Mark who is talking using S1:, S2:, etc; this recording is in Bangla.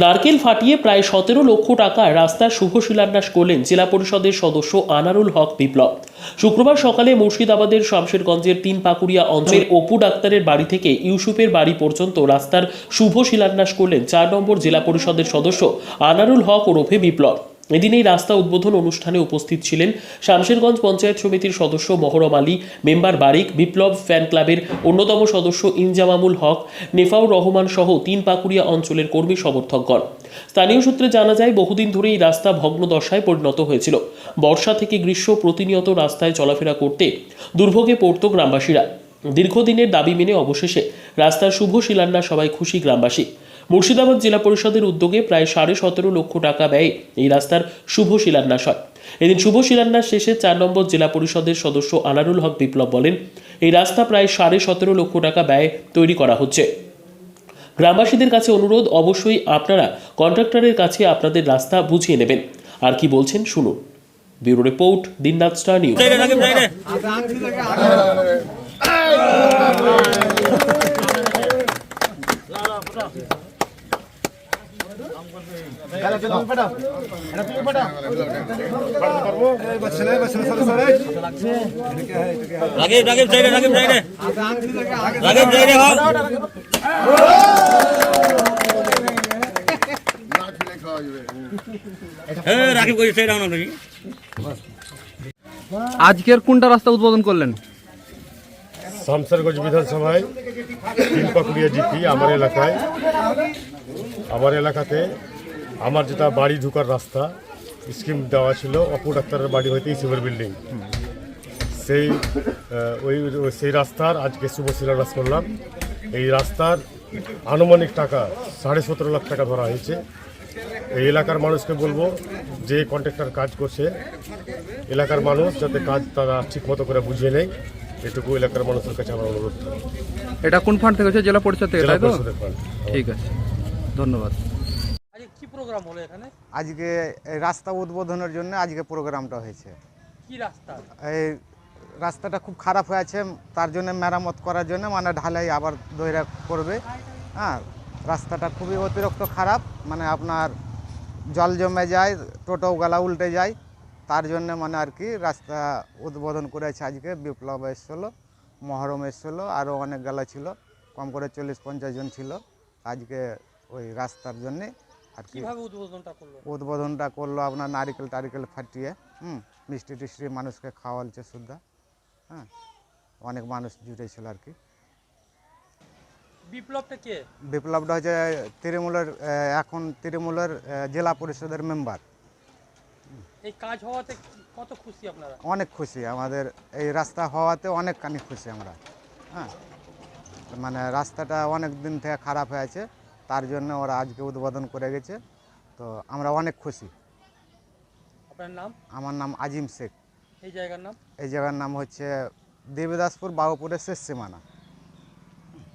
S1: নারকেল ফাটিয়ে প্রায় 17 লক্ষ টাকার রাস্তার শুভ শিলান্যাস করলেন জেলা পরিষদের সদস্য আনারুল হক বিপ্লব। শুক্রবার সকালে মুর্শিদাবাদের শামশেরগঞ্জের তিন পাকুড়িয়া অঞ্চলের অপু ডাক্তারের বাড়ি থেকে ইউসুফের বাড়ি পর্যন্ত রাস্তার শুভ শিলান্যাস করলেন 4 নম্বর জেলা পরিষদের সদস্য আনারুল হক ওরফে বিপ্লব। এদিন এই রাস্তা উদ্বোধন অনুষ্ঠানে উপস্থিত ছিলেন শামশেরগঞ্জ পঞ্চায়েত সমিতির সদস্য মহরম আলী, মেম্বার বারিক, বিপ্লব ফ্যান ক্লাবের অন্যতম সদস্য ইনজামামুল হক, নেফাউর রহমান সহ তিন পাকুড়িয়া অঞ্চলের কর্মী সমর্থকগণ। স্থানীয় সূত্রে জানা যায়, বহুদিন ধরে এই রাস্তা ভগ্নদশায় পরিণত হয়েছিল। বর্ষা থেকে গ্রীষ্ম প্রতিনিয়ত রাস্তায় চলাফেরা করতে দুর্ভোগে পড়ত গ্রামবাসীরা। দীর্ঘদিনের দাবি মেনে অবশেষে রাস্তার শুভ শিলান্যাস সবাই খুশি গ্রামবাসী। মুর্শিদাবাদ জেলা পরিষদের উদ্যোগে প্রায় 17.5 লক্ষ টাকা ব্যয়ে এই রাস্তার শুভ শিলান্যাস হয়। এদিন শুভ শিলান্যাস শেষে 4 নম্বর জেলা পরিষদের সদস্য আনারুল হক বিপ্লব বলেন, এই রাস্তা প্রায় 17.5 লক্ষ টাকা ব্যয়ে তৈরি করা হচ্ছে। গ্রামবাসীদের কাছে অনুরোধ, অবশ্যই আপনারা কন্ট্রাক্টরের কাছে আপনাদের রাস্তা বুঝিয়ে নেবেন। আর কি বলছেন শুনুন। ব্যুরো রিপোর্ট, দিনরাত স্টার নিউজ।
S2: আজকের কোনটা রাস্তা উদ্বোধন করলেন?
S3: শামশেরগঞ্জ বিধানসভায় তিন পাকুড়িয়া জিপি আমার এলাকাতে আমার যেটা বাড়ি ঢুকার রাস্তা স্কিম দেওয়া ছিল অপু ডাক্তারের বাড়ি হইতে ইসুফের বিল্ডিং, সেই রাস্তার আজকে শুভ শিলান্যাস করলাম। এই রাস্তার আনুমানিক টাকা 17.5 লাখ টাকা ধরা হয়েছে। এই এলাকার মানুষকে বলবো, যে কন্ট্রাক্টর কাজ করছে এলাকার মানুষ যাতে কাজ তারা ঠিক মতো করে বুঝিয়ে নেয়, এটুকু এলাকার মানুষের কাছে আমার অনুরোধ।
S2: এটা কোন ফান্ড থেকে হচ্ছে? জেলা পরিষদ থেকে, তাই তো? ঠিক আছে, ধন্যবাদ।
S4: কি প্রোগ্রাম হলো এখানে?
S5: আজকে এই রাস্তা উদ্বোধনের জন্য আজকে প্রোগ্রামটা হয়েছে।
S4: কি রাস্তা?
S5: এই রাস্তাটা খুব খারাপ হয়ে আছে, তার জন্য মেরামত করার জন্য মানে ঢালাই আবার দইরা করবে। হ্যাঁ, রাস্তাটা খুবই অতিরিক্ত খারাপ, মানে আপনার জল জমে যায়, টোটোগুলা উল্টে যায়, তার জন্য মানে আর কি রাস্তা উদ্বোধন করেছে আজকে। বিপ্লব এসেছিলো, মহরম এসেছিলো, আরও অনেক গেলা ছিল, কম করে 40-50 জন ছিল আজকে ওই রাস্তার জন্যে আর কি। উদ্বোধনটা করলো আপনার নারিকেল ফাটিয়ে, মিষ্টি টিষ্টি মানুষকে খাওয়ালছে শুদ্ধা। হ্যাঁ, অনেক মানুষ জুটেছিল আর কি। বিপ্লবটা হচ্ছে এখন তৃণমূলের জেলা পরিষদের মেম্বার।
S4: এই কাজ হওয়াতে কত খুশি আপনারা?
S5: অনেক খুশি, আমাদের এই রাস্তা হওয়াতে অনেকখানি খুশি আমরা। হ্যাঁ, মানে রাস্তাটা অনেক দিন থেকে খারাপ হয়ে আছে, তার জন্য ওরা আজকে উদ্বোধন করে গেছে, তো আমরা অনেক খুশি।
S4: আপনার নাম?
S5: আমার নাম আজিম শেখ।
S4: এই জায়গার নাম?
S5: এই জায়গার নাম হচ্ছে দেবদাসপুর বাবুপুরের শেষ সীমানা।